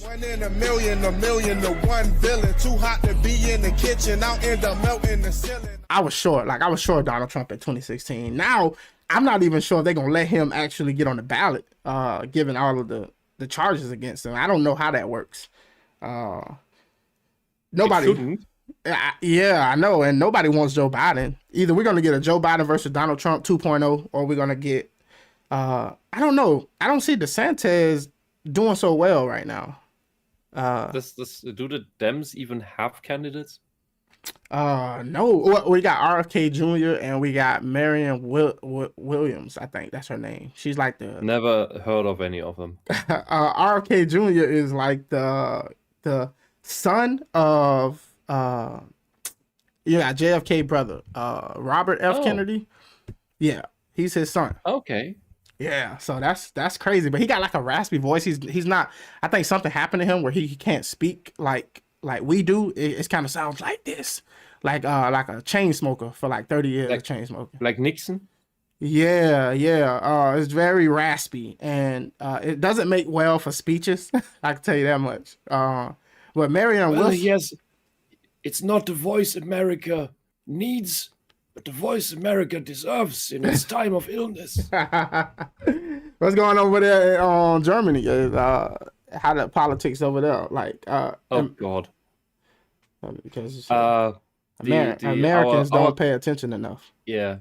One in a million to one villain. Too hot to be in the kitchen. I'll end up melting the ceiling. I was sure Donald Trump in 2016. Now, I'm not even sure if they're going to let him actually get on the ballot, given all of the charges against him. I don't know how that works. Nobody. Yeah, I know. And nobody wants Joe Biden. Either we're going to get a Joe Biden versus Donald Trump 2.0, or we're going to get, I don't know. I don't see DeSantis doing so well right now. Do the Dems even have candidates? No. We got RFK Jr. and we got Marianne Williams. I think that's her name. She's like the. Never heard of any of them. RFK Jr. is like the son of JFK brother, Robert F. Kennedy. Yeah, he's his son. Okay. Yeah, so that's crazy. But he got like a raspy voice. He's not. I think something happened to him where he can't speak like we do. It kind of sounds like this, like a chain smoker for like 30 years. Like, chain smoker, like Nixon. Yeah. It's very raspy, and it doesn't make well for speeches. I can tell you that much. But Marianne Wilson. Yes, it's not the voice America needs, but the voice America deserves in its time of illness. What's going on over there in Germany? How the politics over there? Like, oh God, because Americans don't pay attention enough. Yeah.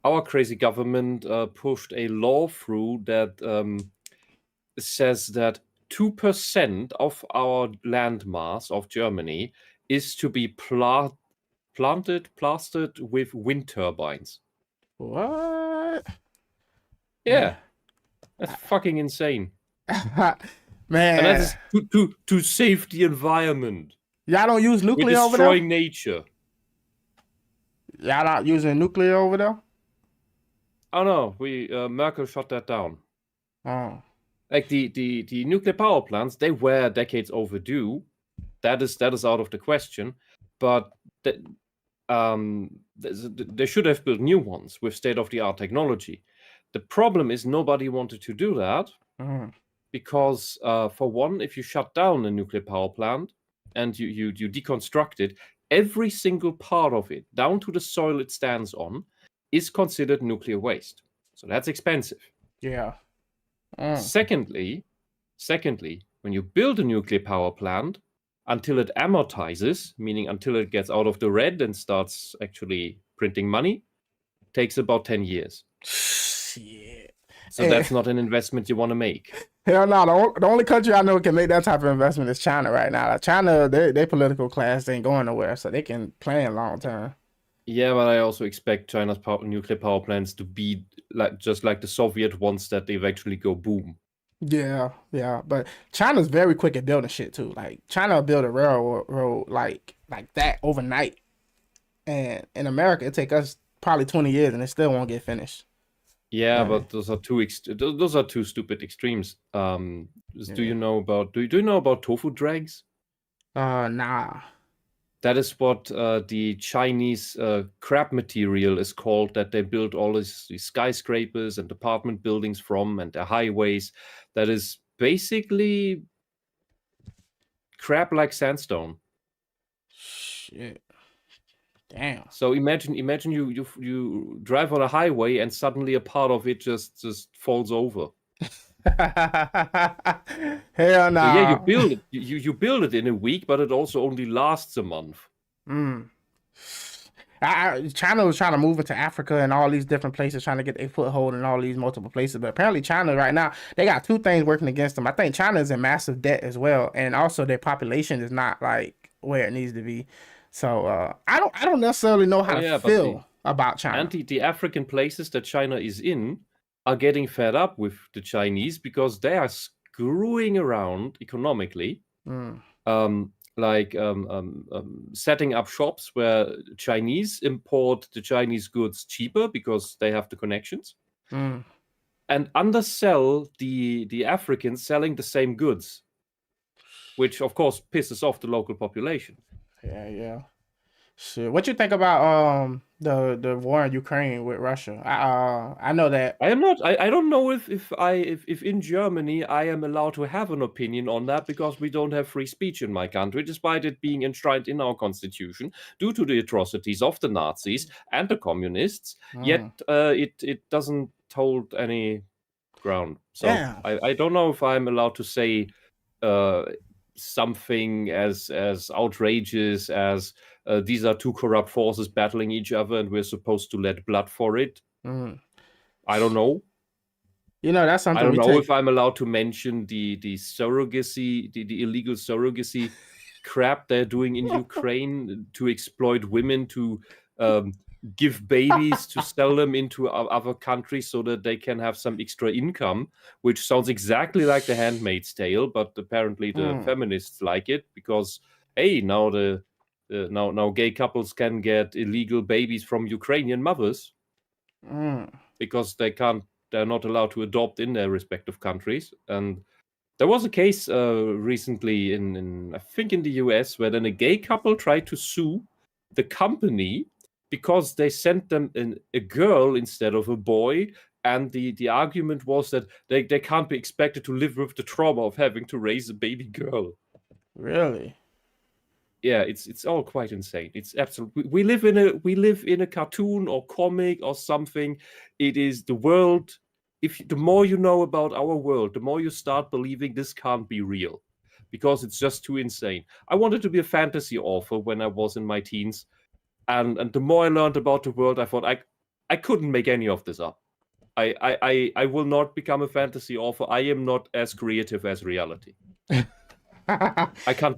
Our crazy government pushed a law through that says that 2% of our landmass of Germany is to be plastered with wind turbines. What? Yeah. That's fucking insane. Man. And that's to save the environment. Y'all don't use nuclear over there? We're destroying nature. Y'all not using nuclear over there? Oh no, Merkel shut that down. Oh. Like the nuclear power plants, they were decades overdue. That is out of the question. But they should have built new ones with state-of-the-art technology. The problem is nobody wanted to do that because, for one, if you shut down a nuclear power plant and you deconstruct it, every single part of it, down to the soil it stands on, is considered nuclear waste. So that's expensive. Yeah. Secondly, when you build a nuclear power plant, until it amortizes, meaning until it gets out of the red and starts actually printing money, takes about 10 years. Shit. So that's not an investment you want to make. Hell no. The only country I know can make that type of investment is China right now. Like China, their political class ain't going nowhere, so they can plan long term. Yeah, but I also expect China's nuclear power plants to be just like the Soviet ones that eventually go boom. Yeah, but China's very quick at building shit too. Like China will build a railroad like that overnight, and in America it take us probably 20 years and it still won't get finished. Yeah, but those are two stupid extremes. Do you know about tofu drags? Nah. That is what the Chinese crab material is called, that they build all these skyscrapers and apartment buildings from, and their highways. That is basically crab-like sandstone. Shit. Damn. So imagine you drive on a highway and suddenly a part of it just falls over. Hell no. So yeah, you build it. You build it in a week, but it also only lasts a month. China was trying to move into Africa and all these different places, trying to get a foothold in all these multiple places. But apparently China right now, they got two things working against them. I think China is in massive debt as well. And also their population is not like where it needs to be. So I don't necessarily know how to feel about China. And the African places that China is in are getting fed up with the Chinese because they are screwing around economically. Setting up shops where Chinese import the Chinese goods cheaper because they have the connections, and undersell the Africans selling the same goods, which of course pisses off the local population. Yeah. Shit. What you think about the war in Ukraine with Russia? I know that. I am not. I don't know if in Germany I am allowed to have an opinion on that because we don't have free speech in my country, despite it being enshrined in our constitution due to the atrocities of the Nazis and the communists. Yet Mm, it doesn't hold any ground. So damn. I don't know if I'm allowed to say uh, something as outrageous as these are two corrupt forces battling each other and we're supposed to let blood for it. Mm. I don't know. You know, that's I something don't we know take. if I'm allowed to mention the surrogacy, the illegal surrogacy crap they're doing in Ukraine to exploit women to um, give babies to sell them into other countries so that they can have some extra income, which sounds exactly like The Handmaid's Tale, but apparently the Mm, feminists like it because hey, now now gay couples can get illegal babies from Ukrainian mothers mm. because they're not allowed to adopt in their respective countries. And there was a case recently in I think in the US where then a gay couple tried to sue the company because they sent them a girl instead of a boy. And the argument was that they can't be expected to live with the trauma of having to raise a baby girl. Really? Yeah, it's all quite insane. It's absolutely we live in a cartoon or comic or something. It is the world. If the more you know about our world, the more you start believing this can't be real, because it's just too insane. I wanted to be a fantasy author when I was in my teens, and the more I learned about the world, I thought I couldn't make any of this up. I will not become a fantasy author. I am not as creative as reality. I can't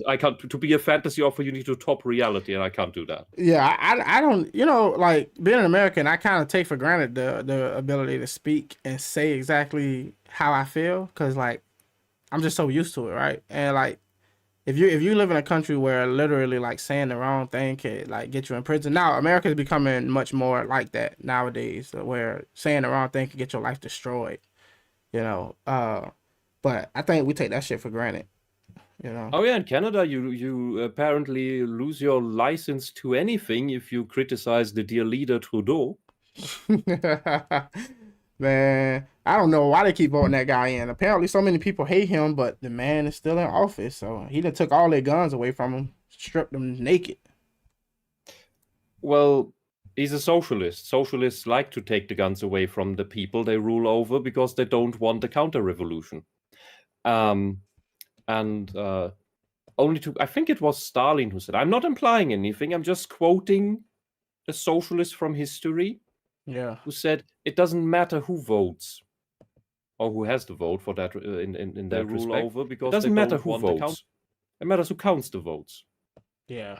to be a fantasy author you need to top reality and I can't do that. Yeah, I don't, like being an American, I kind of take for granted the ability to speak and say exactly how I feel because like I'm just so used to it, right? And like if you live in a country where literally like saying the wrong thing can like get you in prison. Now America is becoming much more like that nowadays, where saying the wrong thing can get your life destroyed. You know, but I think we take that shit for granted. You know. Oh yeah, in Canada you apparently lose your license to anything if you criticize the dear leader Trudeau. Man, I don't know why they keep voting that guy in. Apparently, so many people hate him, but the man is still in office. So he done took all their guns away from him, stripped them naked. Well, he's a socialist. Socialists like to take the guns away from the people they rule over because they don't want a counter-revolution. And only to I think it was Stalin who said, I'm not implying anything, I'm just quoting a socialist from history Yeah. who said it doesn't matter who votes or who has the vote for that in that rule respect. Over because it doesn't matter who votes. It matters who counts the votes. Yeah.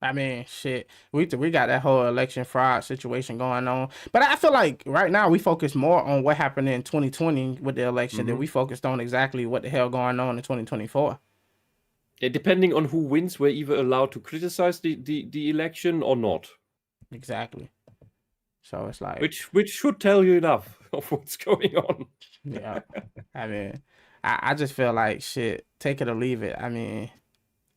I mean, shit. We got that whole election fraud situation going on, but I feel like right now we focus more on what happened in 2020 with the election than we focused on exactly what the hell going on in 2024. Depending on who wins, we're either allowed to criticize the election or not. Exactly. So it's like which should tell you enough of what's going on. Yeah. I mean, I just feel like shit, take it or leave it. I mean,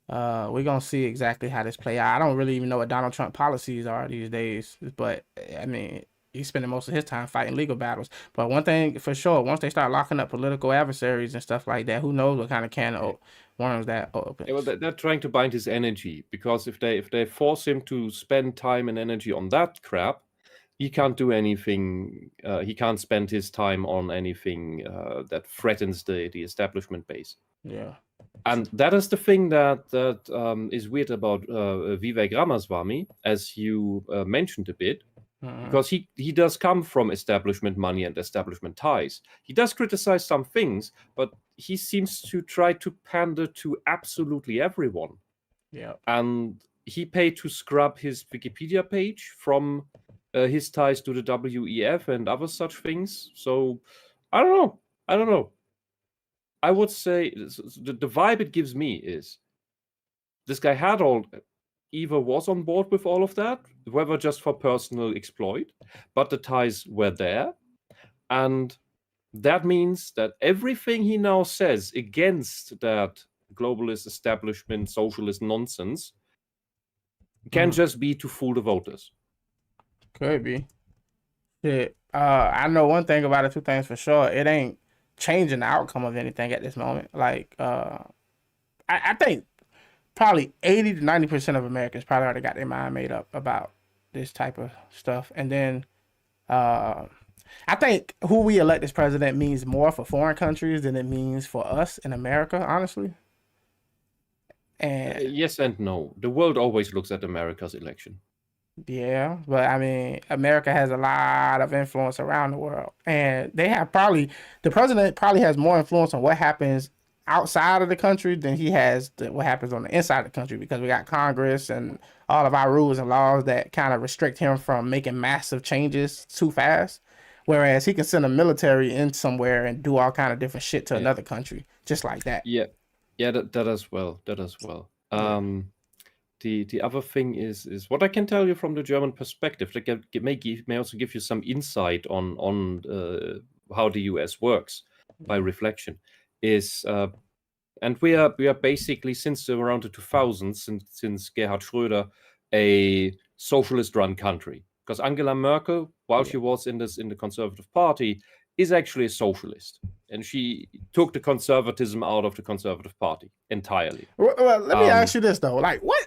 we're gonna see exactly how this play out. I don't really even know what Donald Trump policies are these days, but I mean, he's spending most of his time fighting legal battles. But one thing for sure, once they start locking up political adversaries and stuff like that, who knows what kind of can of worms that opens. Yeah, well, they're trying to bind his energy because if they force him to spend time and energy on that crap, he can't do anything. He can't spend his time on anything that threatens the establishment base. Yeah. And that is the thing that is weird about Vivek Ramaswamy, as you mentioned a bit, because he does come from establishment money and establishment ties. He does criticize some things, but he seems to try to pander to absolutely everyone. Yeah. And he paid to scrub his Wikipedia page from his ties to the WEF and other such things. So I don't know. I would say the vibe it gives me is this guy either was on board with all of that, whether just for personal exploit, but the ties were there. And that means that everything he now says against that globalist establishment, socialist nonsense It can just be to fool the voters. Could be. Shit. I know one thing about it, two things for sure. It ain't changing the outcome of anything at this moment. Like, I think probably 80 to 90% of Americans probably already got their mind made up about this type of stuff. And then I think who we elect as president means more for foreign countries than it means for us in America, honestly. And Yes and no. The world always looks at America's election. yeah, but I mean, America has a lot of influence around the world, and they have probably the president probably has more influence on what happens outside of the country than he has what happens on the inside of the country because we got Congress and all of our rules and laws that kind of restrict him from making massive changes too fast. Whereas he can send a military in somewhere and do all kind of different shit to another country just like that. Yeah, that as well. That as well. The other thing is what I can tell you from the German perspective. That may also give you some insight on how the US works by reflection. And we are basically since around the 2000s, since Gerhard Schröder, a socialist-run country. Because Angela Merkel, while she was in the Conservative Party, is actually a socialist, and she took the conservatism out of the Conservative Party entirely. Well, let me ask you this though, like what?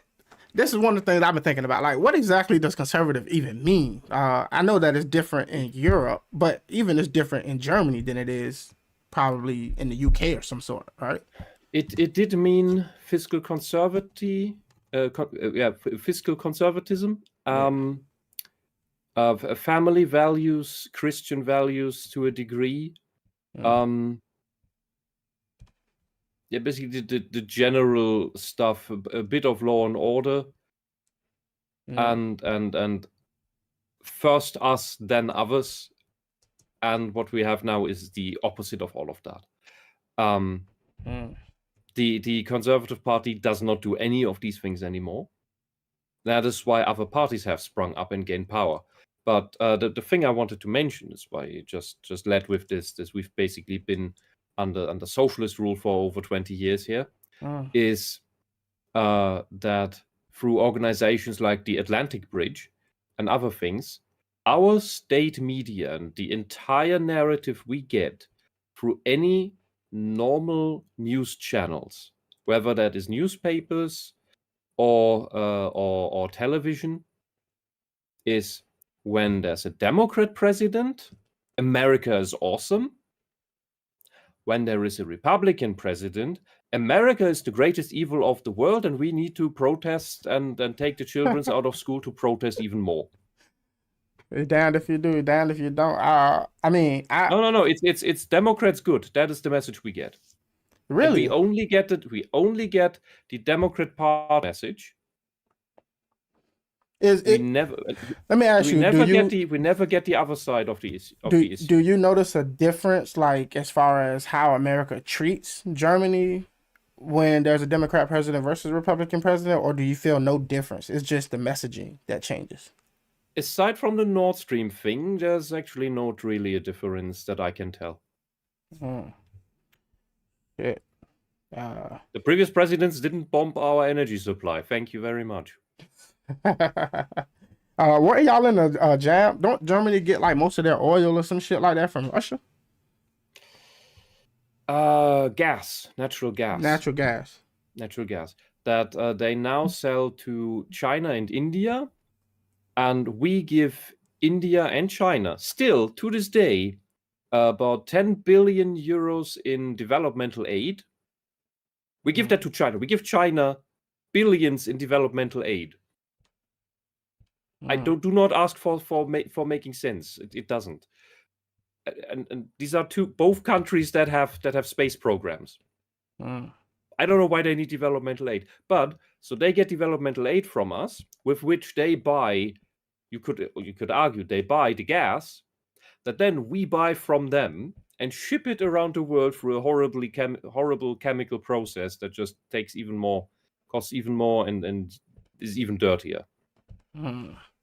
This is one of the things I've been thinking about. Like, what exactly does conservative even mean? I know that it's different in Europe, but even it's different in Germany than it is probably in the UK or some sort, right? It did mean fiscal conservatism. Fiscal conservatism. Family values, Christian values to a degree. Basically the general stuff, a bit of law and order, and first us, then others, and what we have now is the opposite of all of that. The Conservative Party does not do any of these things anymore. That is why other parties have sprung up and gained power. But the thing I wanted to mention is why you just led with this we've basically been under socialist rule for over 20 years here, is that through organizations like the Atlantic Bridge and other things, our state media and the entire narrative we get through any normal news channels, whether that is newspapers or television, is when there's a Democrat president, America is awesome. When there is a Republican president, America is the greatest evil of the world, and we need to protest and take the children out of school to protest even more. You're damned if you do, damned if you don't. No. It's Democrats good. That is the message we get. Really? And we only get the Democrat Party message. Let me ask you. We never get the other side of the issue. Do you notice a difference, like as far as how America treats Germany when there's a Democrat president versus a Republican president, or do you feel no difference? It's just the messaging that changes. Aside from the Nord Stream thing, there's actually not really a difference that I can tell. Shit. The previous presidents didn't bomb our energy supply. Thank you very much. Weren't y'all in a jam? Don't Germany get like most of their oil or some shit like that from Russia? Natural gas. That they now sell to China and India, and we give India and China still to this day about 10 billion euros in developmental aid. We give that to China. We give China billions in developmental aid. I do not ask for making sense. It doesn't. And these are both countries that have space programs. I don't know why they need developmental aid, but so they get developmental aid from us, with which they buy. You could argue they buy the gas that then we buy from them and ship it around the world through a horrible chemical process that just takes even more, costs even more, and is even dirtier.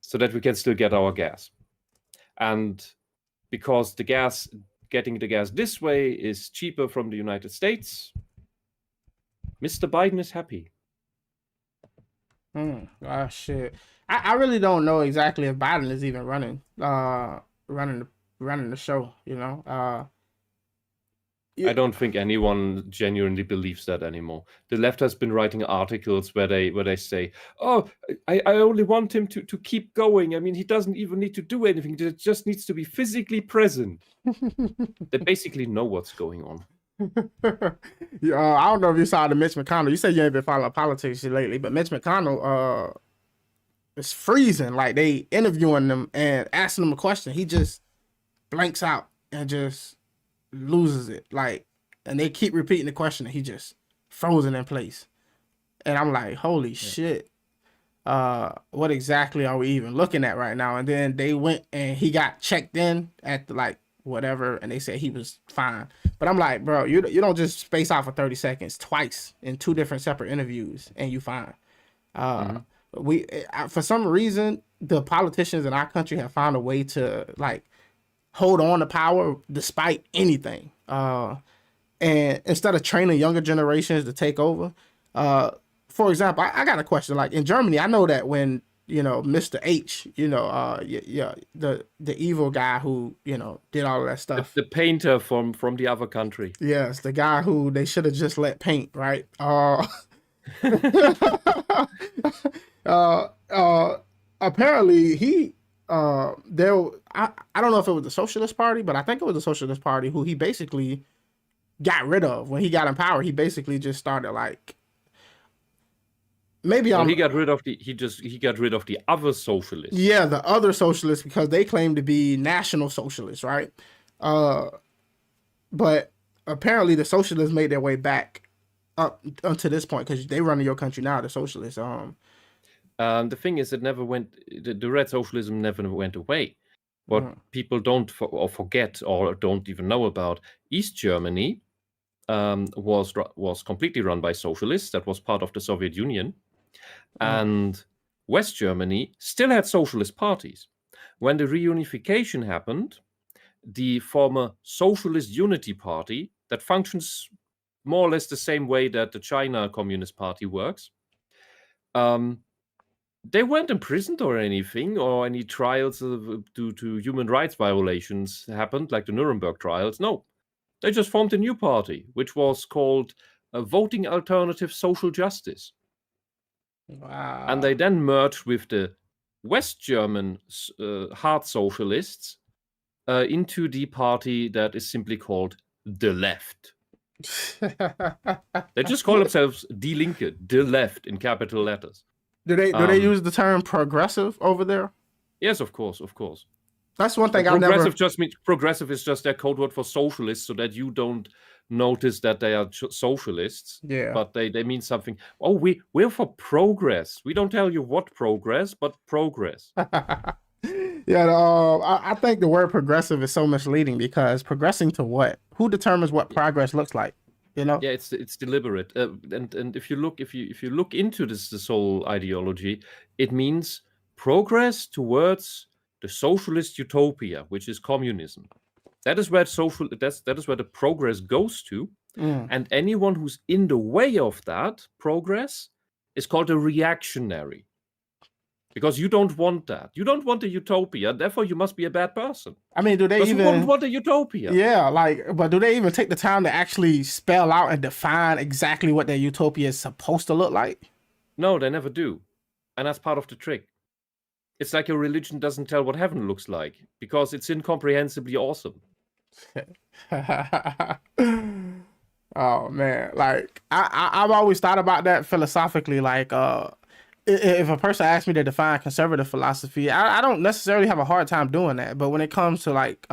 So that we can still get our gas. And because getting the gas this way is cheaper from the United States, Mr. Biden is happy. Shit. I really don't know exactly if Biden is even running running the show, you know. I Yeah. don't think anyone genuinely believes that anymore. The left has been writing articles where they say, "Oh, I only want him to keep going. I mean, he doesn't even need to do anything. He just needs to be physically present." They basically know what's going on. Yeah, I don't know if you saw the Mitch McConnell. You said you ain't been following politics lately, but Mitch McConnell is freezing. Like they interviewing him and asking him a question, he just blanks out and just loses it. Like, and they keep repeating the question, and he just frozen in place. And I'm like, holy shit. What exactly are we even looking at right now? And then they went and he got checked in at the, like whatever, and they said he was fine. But I'm like, bro, you don't just space out for 30 seconds twice in two different separate interviews and you fine. We for some reason the politicians in our country have found a way to like hold on to power despite anything. And instead of training younger generations to take over, for example, I got a question. Like in Germany, I know that when Mr. H, yeah, the evil guy who did all of that stuff. The painter from the other country. Yes, the guy who they should have just let paint, right? Apparently he there I don't know if it was the Socialist Party, but I think it was the Socialist Party who he basically got rid of when he got in power. He basically just started like maybe he got rid of he got rid of the other socialists. Yeah, the other socialists because they claim to be national socialists, right? But apparently the socialists made their way back up until this point because they run your country now. The socialists. The thing is, it never went. The red socialism never went away. What people don't forget or don't even know about, East Germany was completely run by socialists. That was part of the Soviet Union. And West Germany still had socialist parties. When the reunification happened, the former Socialist Unity Party, that functions more or less the same way that the China Communist Party works, they weren't imprisoned or anything, or any trials due to human rights violations happened, like the Nuremberg trials. No, they just formed a new party, which was called Voting Alternative Social Justice. Wow. And they then merged with the West German hard socialists into the party that is simply called the left. They just call themselves Die Linke, the left, in capital letters. Do they use the term progressive over there? Yes, of course. That's one thing progressive is just their code word for socialist, so that you don't notice that they are socialists. Yeah. But they mean something. Oh, we're for progress. We don't tell you what progress, but progress. Yeah, I think the word progressive is so misleading because progressing to what? Who determines what progress looks like? Yeah, it's deliberate. And if you look into this whole ideology, it means progress towards the socialist utopia, which is communism. That is where that is where the progress goes to. And anyone who's in the way of that progress is called a reactionary. Because you don't want that. You don't want a utopia, therefore you must be a bad person. I mean, do they even you wouldn't want a utopia? Yeah, but do they even take the time to actually spell out and define exactly what their utopia is supposed to look like? No, they never do. And that's part of the trick. It's like a religion doesn't tell what heaven looks like because it's incomprehensibly awesome. Oh man, like I've always thought about that philosophically. Like, if a person asks me to define conservative philosophy, I don't necessarily have a hard time doing that. But when it comes to like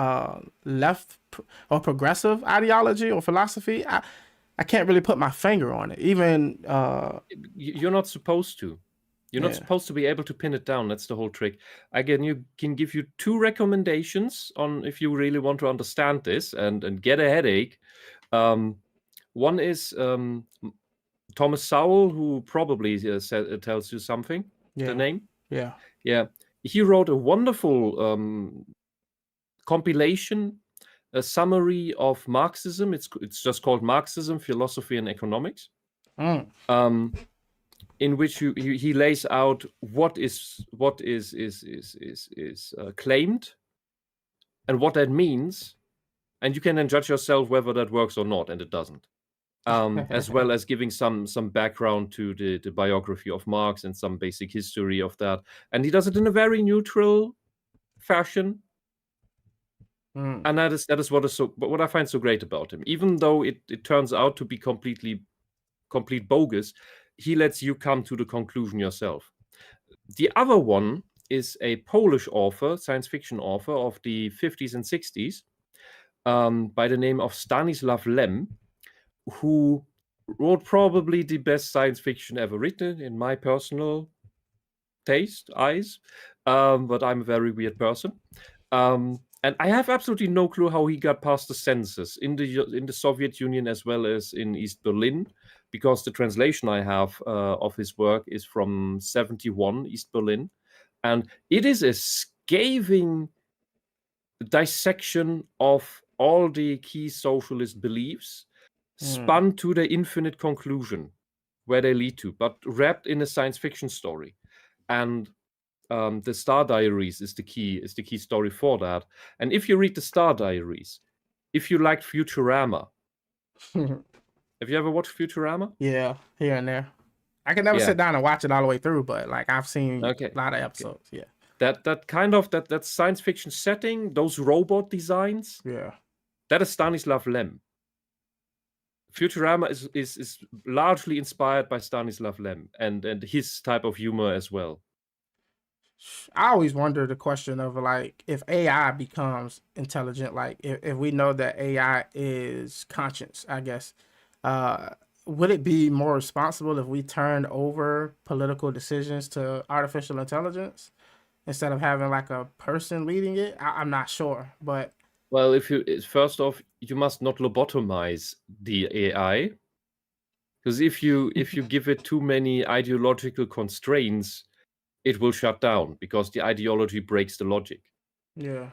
left or progressive ideology or philosophy, I can't really put my finger on it. Even you're not supposed to. You're not supposed to be able to pin it down. That's the whole trick. Again, you can give you two recommendations on if you really want to understand this and get a headache. One is Thomas Sowell, who probably tells you something. The name. Yeah. He wrote a wonderful compilation, a summary of Marxism. It's just called Marxism, Philosophy and Economics. in which he lays out what is claimed and what that means, and you can then judge yourself whether that works or not, and it doesn't. As well as giving some background to the biography of Marx and some basic history of that, and he does it in a very neutral fashion. And that is what I find so great about him. Even though it turns out to be complete bogus, he lets you come to the conclusion yourself. The other one is a Polish author, science fiction author of the 50s and 60s, by the name of Stanislaw Lem, who wrote probably the best science fiction ever written in my personal eyes. But I'm a very weird person. And I have absolutely no clue how he got past the census in the Soviet Union as well as in East Berlin, because the translation I have of his work is from 1971, East Berlin. And it is a scathing dissection of all the key socialist beliefs, spun to the infinite conclusion where they lead to, but wrapped in a science fiction story. And the Star Diaries is the key story for that. And if you read the Star Diaries, if you liked Futurama, have you ever watched Futurama? Yeah, here and there. I can never sit down and watch it all the way through, but like I've seen a lot of episodes. Yeah. That kind of that science fiction setting, those robot designs. Yeah. That is Stanislav Lem. Futurama is largely inspired by Stanislav Lem and his type of humor as well. I always wonder the question of like, if AI becomes intelligent, like if we know that AI is conscious, I guess, would it be more responsible if we turned over political decisions to artificial intelligence instead of having like a person leading it? I'm not sure, but well, first off, you must not lobotomize the AI, because if you give it too many ideological constraints, it will shut down because the ideology breaks the logic. Yeah.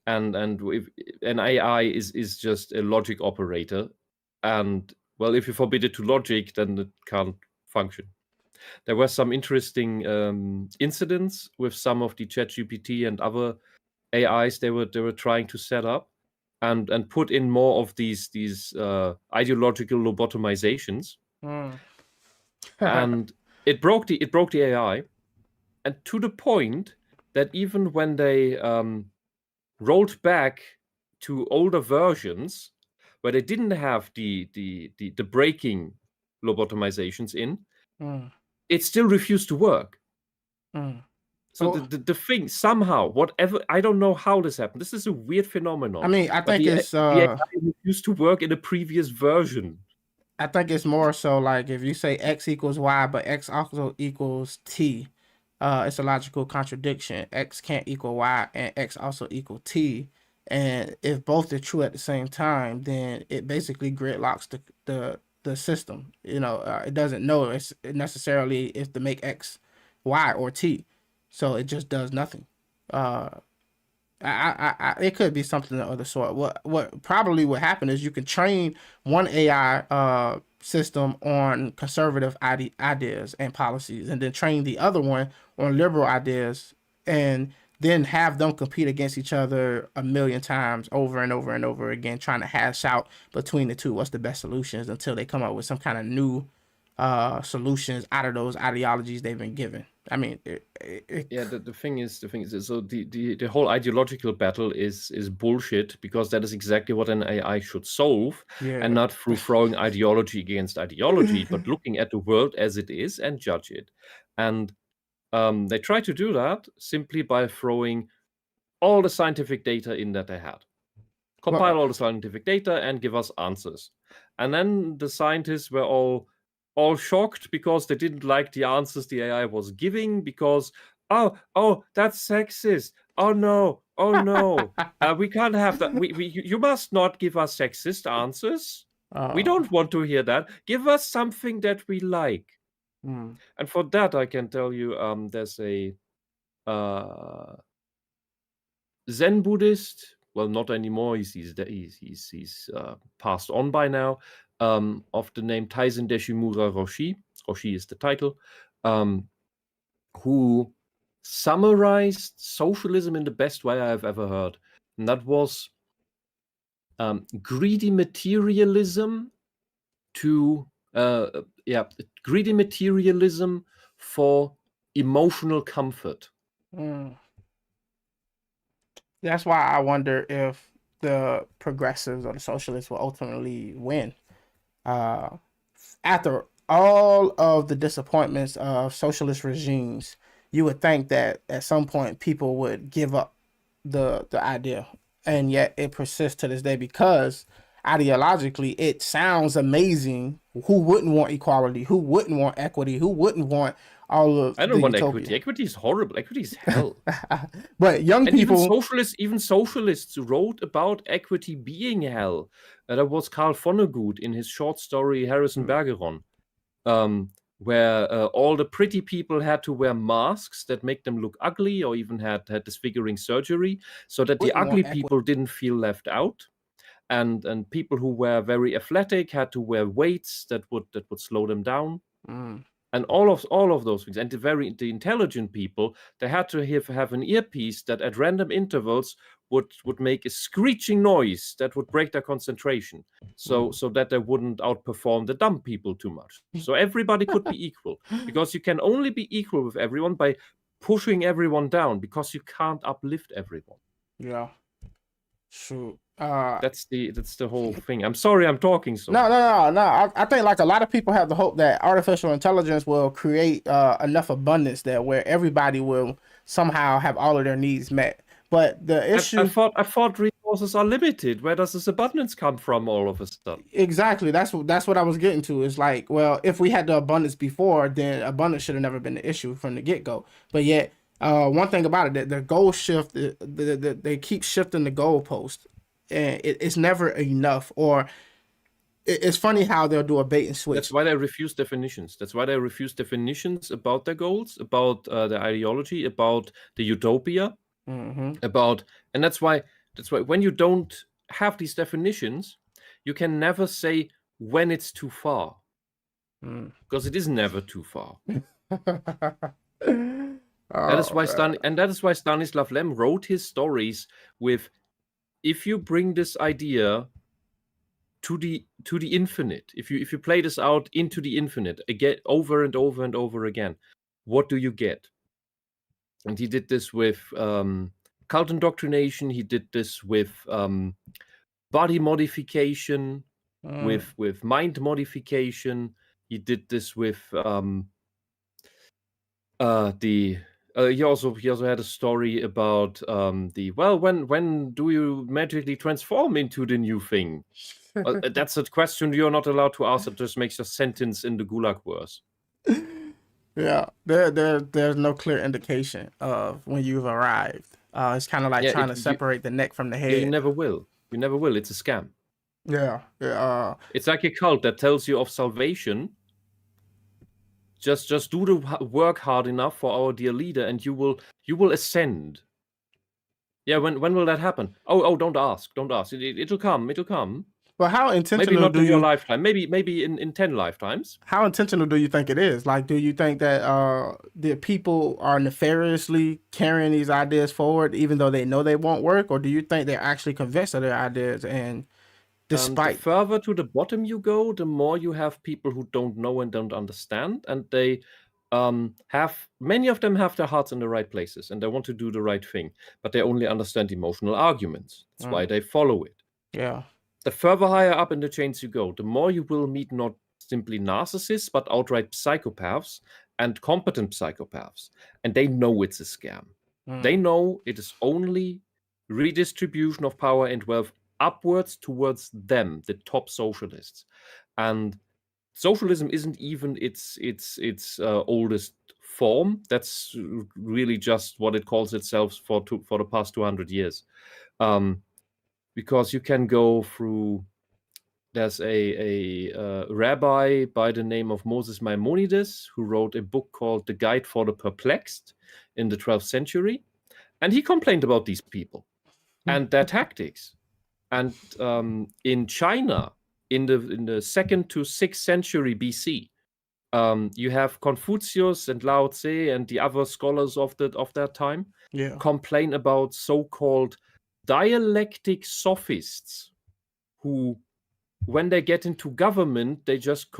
And if an AI is just a logic operator, and well, if you forbid it to logic, then it can't function. There were some interesting incidents with some of the ChatGPT and other AIs they were trying to set up and put in more of these ideological lobotomizations. And it broke the AI. And to the point that even when they rolled back to older versions where they didn't have the breaking lobotomizations in, it still refused to work. So the thing, somehow, whatever, I don't know how this happened. This is a weird phenomenon. I mean, I think it's the AI refused to work in a previous version. I think it's more so like if you say X equals Y, but X also equals T, it's a logical contradiction. X can't equal Y and X also equal T. And if both are true at the same time, then it basically gridlocks the system. You know, it doesn't know it's necessarily if to make X, Y, or T. So it just does nothing. It could be something of the sort. What probably would happen is you can train one AI system on conservative ideas and policies, and then train the other one on liberal ideas, and then have them compete against each other a million times over and over and over again, trying to hash out between the two what's the best solutions until they come up with some kind of new solutions out of those ideologies they've been given. I mean, the thing is, so the whole ideological battle is bullshit, because that is exactly what an AI should solve, and not through throwing ideology against ideology, but looking at the world as it is and judge it. And they try to do that simply by throwing all the scientific data in that they had. Compile all the scientific data and give us answers. And then the scientists were all shocked because they didn't like the answers the AI was giving, because oh that's sexist. Oh no, we can't have that. You must not give us sexist answers. We don't want to hear that. Give us something that we like. And for that, I can tell you, there's a Zen Buddhist. Well, not anymore. He's passed on by now. Of the name Taizen Deshimura Roshi, Roshi is the title, who summarized socialism in the best way I've ever heard. And that was greedy materialism greedy materialism for emotional comfort. That's why I wonder if the progressives or the socialists will ultimately win. After all of the disappointments of socialist regimes, you would think that at some point people would give up the idea, and yet it persists to this day because ideologically it sounds amazing. Who wouldn't want equality? Who wouldn't want equity? Who wouldn't want all of I don't the want utopia? equity. Equity is horrible. Equity is hell. But young And people, even socialists wrote about equity being hell. That was Carl Vonnegut in his short story Harrison Bergeron, where all the pretty people had to wear masks that make them look ugly, or even had disfiguring surgery, so that the wouldn't want ugly equity. people didn't feel left out. And people who were very athletic had to wear weights that would slow them down. And all of those things. And the intelligent people, they had to have an earpiece that at random intervals would make a screeching noise that would break their concentration, so that they wouldn't outperform the dumb people too much. So everybody could be equal, because you can only be equal with everyone by pushing everyone down, because you can't uplift everyone. Yeah. True. That's the whole thing. I'm sorry I'm talking so No. I think like a lot of people have the hope that artificial intelligence will create enough abundance that where everybody will somehow have all of their needs met. But the issue, I thought resources are limited. Where does this abundance come from all of a sudden? exactly, that's what I was getting to. Is like, well, if we had the abundance before, then abundance should have never been the issue from the get go. But yet, one thing about it, that the goal shift, they keep shifting the goalpost, and it's never enough. Or it's funny how they'll do a bait and switch. That's why they refuse definitions. That's why they refuse definitions about their goals, about their ideology, about the utopia, about, and that's why when you don't have these definitions, you can never say when it's too far, because it is never too far. That is why Stanislav Lem wrote his stories with, if you bring this idea to the infinite, if you play this out into the infinite again, over and over and over again, what do you get? And he did this with cult indoctrination. He did this with body modification, with mind modification. He did this with he also had a story about when do you magically transform into the new thing? That's a question you're not allowed to ask. It just makes your sentence in the gulag worse. Yeah, there's no clear indication of when you've arrived. It's kind of like trying to separate the neck from the head. Yeah, you never will. You never will. It's a scam. Yeah. It's like a cult that tells you of salvation. Just do the work hard enough for our dear leader, and you will ascend. Yeah, when will that happen? Oh, don't ask. It'll come. Well, how intentional? Maybe not in your lifetime. Maybe in 10 lifetimes. How intentional do you think it is? Like, do you think that the people are nefariously carrying these ideas forward, even though they know they won't work, or do you think they're actually convinced of their ideas? And despite the further to the bottom you go, the more you have people who don't know and don't understand, and they many of them have their hearts in the right places, and they want to do the right thing, but they only understand emotional arguments. That's why they follow it. Yeah. The further higher up in the chains you go, the more you will meet not simply narcissists, but outright psychopaths and competent psychopaths. And they know it's a scam. They know it is only redistribution of power and wealth upwards towards them, the top socialists. And socialism isn't even its oldest form. That's really just what it calls itself for the past 200 years. Because you can go through, there's a rabbi by the name of Moses Maimonides who wrote a book called The Guide for the Perplexed in the 12th century. And he complained about these people and their tactics. And in China, in the 2nd to 6th century BC, You have Confucius and Lao Tse and the other scholars of that time Yeah. complain about so-called dialectic sophists who, when they get into government, they just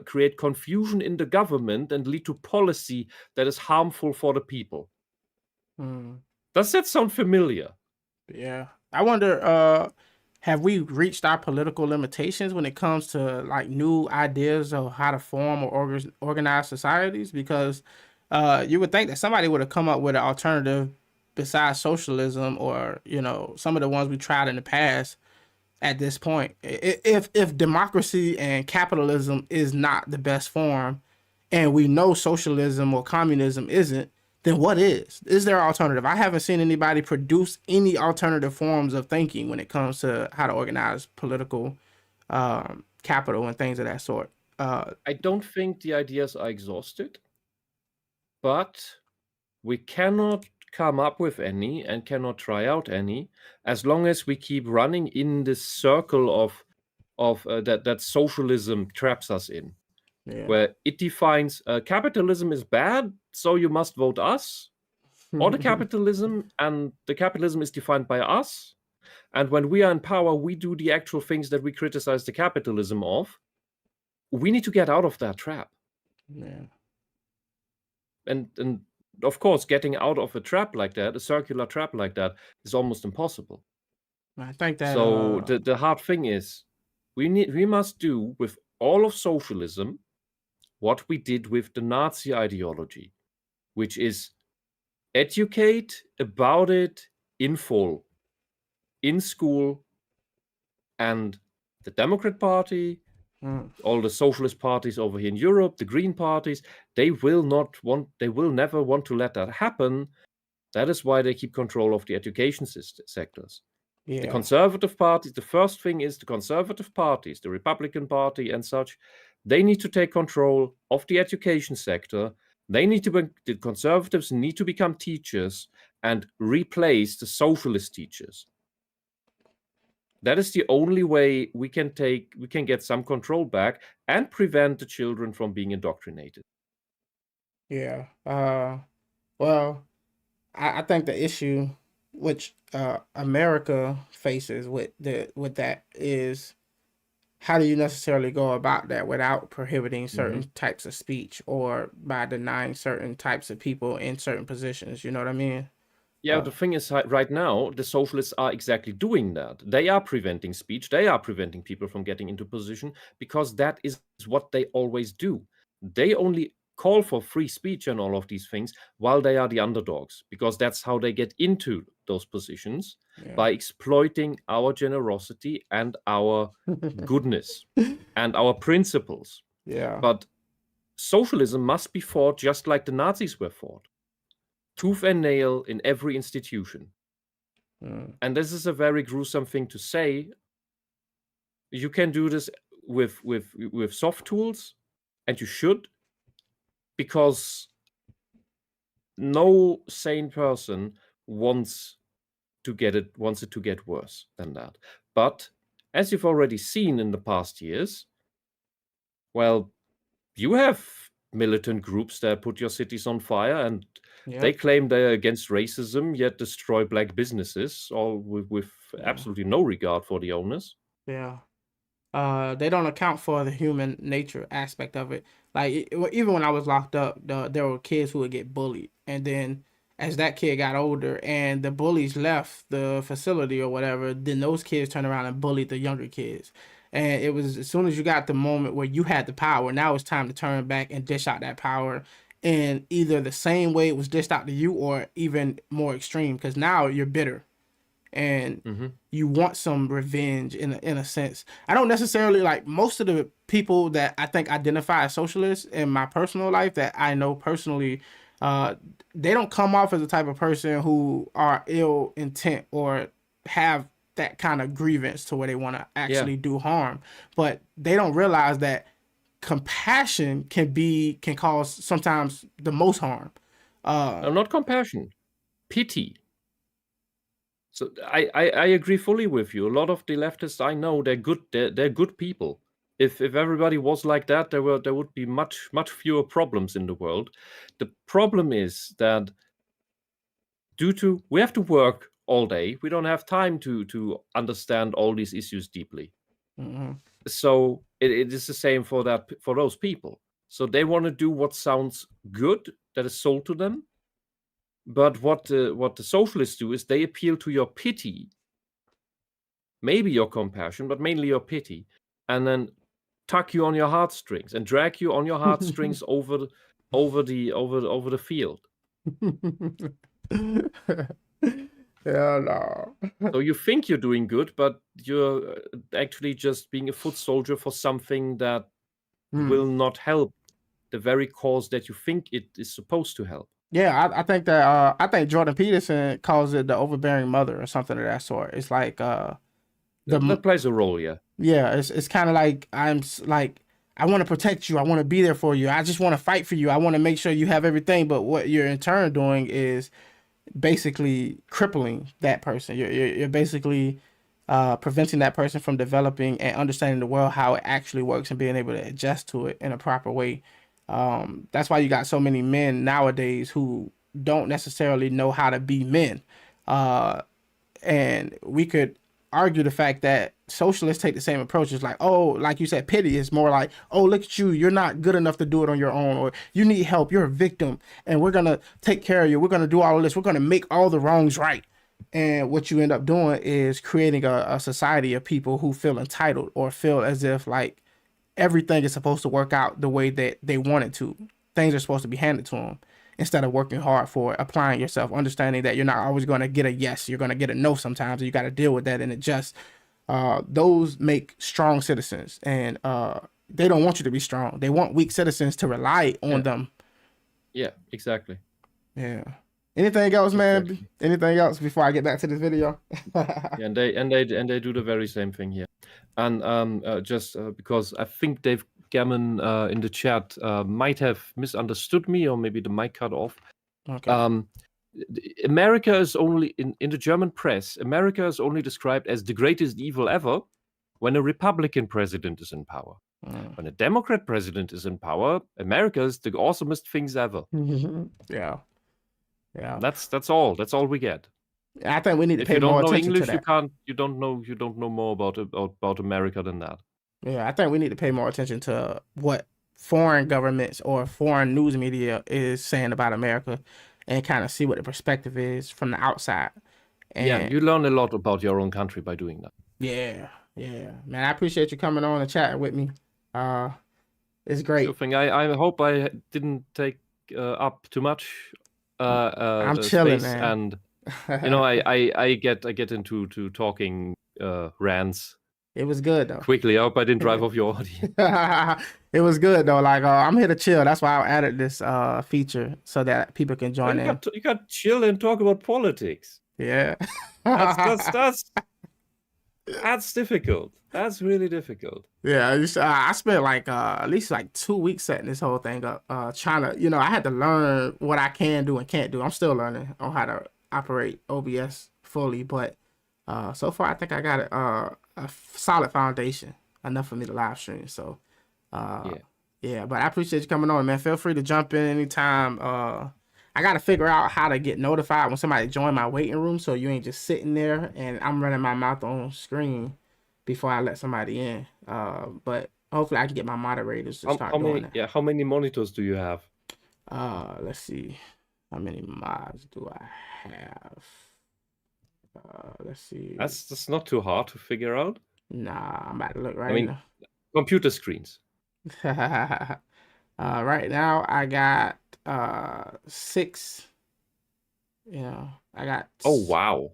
create confusion in the government and lead to policy that is harmful for the people. Mm. Does that sound familiar? Yeah. I wonder, have we reached our political limitations when it comes to like new ideas of how to form or organize societies? Because you would think that somebody would have come up with an alternative besides socialism, or some of the ones we tried in the past at this point. If democracy and capitalism is not the best form, and we know socialism or communism isn't, then what is? Is there an alternative? I haven't seen anybody produce any alternative forms of thinking when it comes to how to organize political capital and things of that sort. I don't think the ideas are exhausted, but we cannot come up with any and cannot try out any as long as we keep running in this circle of that socialism traps us in, Yeah. where it defines capitalism is bad, so you must vote us, or the capitalism, and the capitalism is defined by us. And when we are in power, we do the actual things that we criticize the capitalism of. We need to get out of that trap. Yeah. And of course, getting out of a trap like that, a circular trap like that, is almost impossible. I think that So the hard thing is, we must do with all of socialism what we did with the Nazi ideology, which is educate about it in full, in school, and the Democrat Party, all the socialist parties over here in Europe, the Green parties, they will never want to let that happen. That is why they keep control of the education sectors. The yeah. conservative parties, the first thing is the conservative parties, the Republican Party and such, they need to take control of the education sector. The conservatives need to become teachers and replace the socialist teachers. That is the only way we can get some control back and prevent the children from being indoctrinated. Yeah. Well, I think the issue which America faces with that is, how do you necessarily go about that without prohibiting certain types of speech or by denying certain types of people in certain positions? You know what I mean? Yeah, the thing is, right now, the socialists are exactly doing that. They are preventing speech. They are preventing people from getting into position because that is what they always do. They only call for free speech and all of these things while they are the underdogs, because that's how they get into those positions, Yeah. by exploiting our generosity and our goodness and our principles. Yeah. But socialism must be fought just like the Nazis were fought, tooth and nail in every institution. And this is a very gruesome thing to say. You can do this with soft tools, and you should, because no sane person wants it to get worse than that. But as you've already seen in the past years, well, you have militant groups that put your cities on fire, and they claim they're against racism, yet destroy black businesses, all with absolutely no regard for the owners. Yeah. They don't account for the human nature aspect of it. Like even when I was locked up, there were kids who would get bullied, and then as that kid got older and the bullies left the facility or whatever, then those kids turned around and bullied the younger kids. And it was as soon as you got the moment where you had the power, now it's time to turn back and dish out that power in either the same way it was dished out to you or even more extreme, because now you're bitter and you want some revenge in a sense. I don't necessarily like most of the people that I think identify as socialists in my personal life that I know personally. They don't come off as the type of person who are ill intent or have that kind of grievance to where they want to actually do harm, but they don't realize that compassion can cause sometimes the most harm. No, not compassion, pity. So I agree fully with you. A lot of the leftists I know, they're good. They're good people. If everybody was like that, there would be much fewer problems in the world. The problem is that we have to work all day, we don't have time to understand all these issues deeply. Mm-hmm. So it is the same for those people. So they want to do what sounds good, that is sold to them. But what the socialists do is they appeal to your pity, maybe your compassion, but mainly your pity, and then tuck you on your heartstrings and drag you on your heartstrings over the field. Hell no. So you think you're doing good, but you're actually just being a foot soldier for something that will not help the very cause that you think it is supposed to help. Yeah, I think that I think Jordan Peterson calls it the overbearing mother or something of that sort. It's like that plays a role, yeah. Yeah, it's kind of like I want to protect you. I want to be there for you. I just want to fight for you. I want to make sure you have everything. But what you're in turn doing is basically crippling that person. You're basically preventing that person from developing and understanding the world, how it actually works, and being able to adjust to it in a proper way. That's why you got so many men nowadays who don't necessarily know how to be men. And we could argue the fact that socialists take the same approach. It's like, oh, like you said, pity is more like, oh, look at you, you're not good enough to do it on your own, or you need help, you're a victim, and we're gonna take care of you, we're gonna do all of this, we're gonna make all the wrongs right. And what you end up doing is creating a society of people who feel entitled or feel as if like everything is supposed to work out the way that they want it to. Things are supposed to be handed to them instead of working hard for it, applying yourself, understanding that you're not always going to get a yes, you're going to get a no sometimes, and you got to deal with that and adjust. Those make strong citizens, and they don't want you to be strong. They want weak citizens to rely on them. Yeah, exactly. Yeah. Anything else, man? Exactly. Anything else before I get back to this video? Yeah, and they do the very same thing here. And just because I think Dave Gammon in the chat might have misunderstood me, or maybe the mic cut off. Okay. America is only in the German press. America is only described as the greatest evil ever when a Republican president is in power. When a Democrat president is in power, America is the awesomest things ever. Yeah. That's all. That's all we get. I think we need to pay more attention to that. If you don't know English, you don't know more about America than that. Yeah, I think we need to pay more attention to what foreign governments or foreign news media is saying about America, and kind of see what the perspective is from the outside. And yeah, you learn a lot about your own country by doing that. Yeah, man. I appreciate you coming on and chatting with me. It's great. Sure thing. I hope I didn't take up too much. I'm chilling, man. And I get into talking rants. It was good though. Quickly, I hope I didn't drive off your audience. It was good though. Like I'm here to chill. That's why I added this feature so that people can join in. You got chill and talk about politics. Yeah. That's difficult. That's really difficult. Yeah, I spent like at least like 2 weeks setting this whole thing up. Trying to, I had to learn what I can do and can't do. I'm still learning on how to operate OBS fully, but so far I think I got a solid foundation enough for me to live stream. So yeah, but I appreciate you coming on, man. Feel free to jump in anytime. I got to figure out how to get notified when somebody join my waiting room, so you ain't just sitting there and I'm running my mouth on screen before I let somebody in. But hopefully I can get my moderators to start doing that. Yeah, how many monitors do you have? Let's see. How many mods do I have? Let's see. That's not too hard to figure out. Nah, I'm about to look right now. Computer screens. Right now I got 6. I got. Oh wow.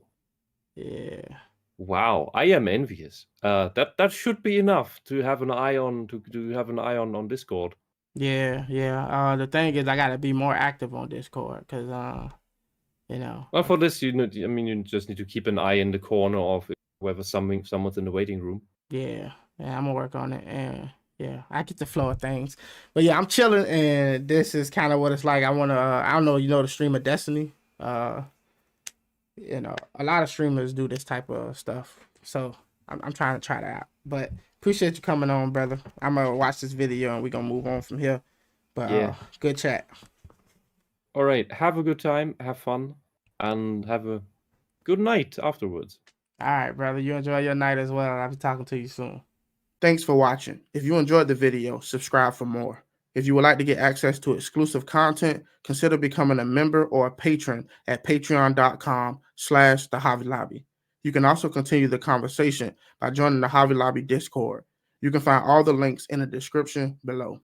Yeah. Wow, I am envious. That should be enough to have an eye on on Discord. Yeah. The thing is, I gotta be more active on Discord because Well, for this, you just need to keep an eye in the corner of whether someone's in the waiting room. Yeah, I'm gonna work on it, and yeah, I get the flow of things. But yeah, I'm chilling, and this is kind of what it's like. I wanna, I don't know, the stream of Destiny. A lot of streamers do this type of stuff, so I'm trying to try that out. But Appreciate you coming on, brother. I'm gonna watch this video and we're gonna move on from here. But Yeah. good chat. All right. Have a good time. Have fun, and have a good night afterwards. All right, brother. You enjoy your night as well. I'll be talking to you soon. Thanks for watching. If you enjoyed the video, subscribe for more. If you would like to get access to exclusive content, consider becoming a member or a patron at patreon.com/The Hobby Lobby. You can also continue the conversation by joining the Hobby Lobby Discord. You can find all the links in the description below.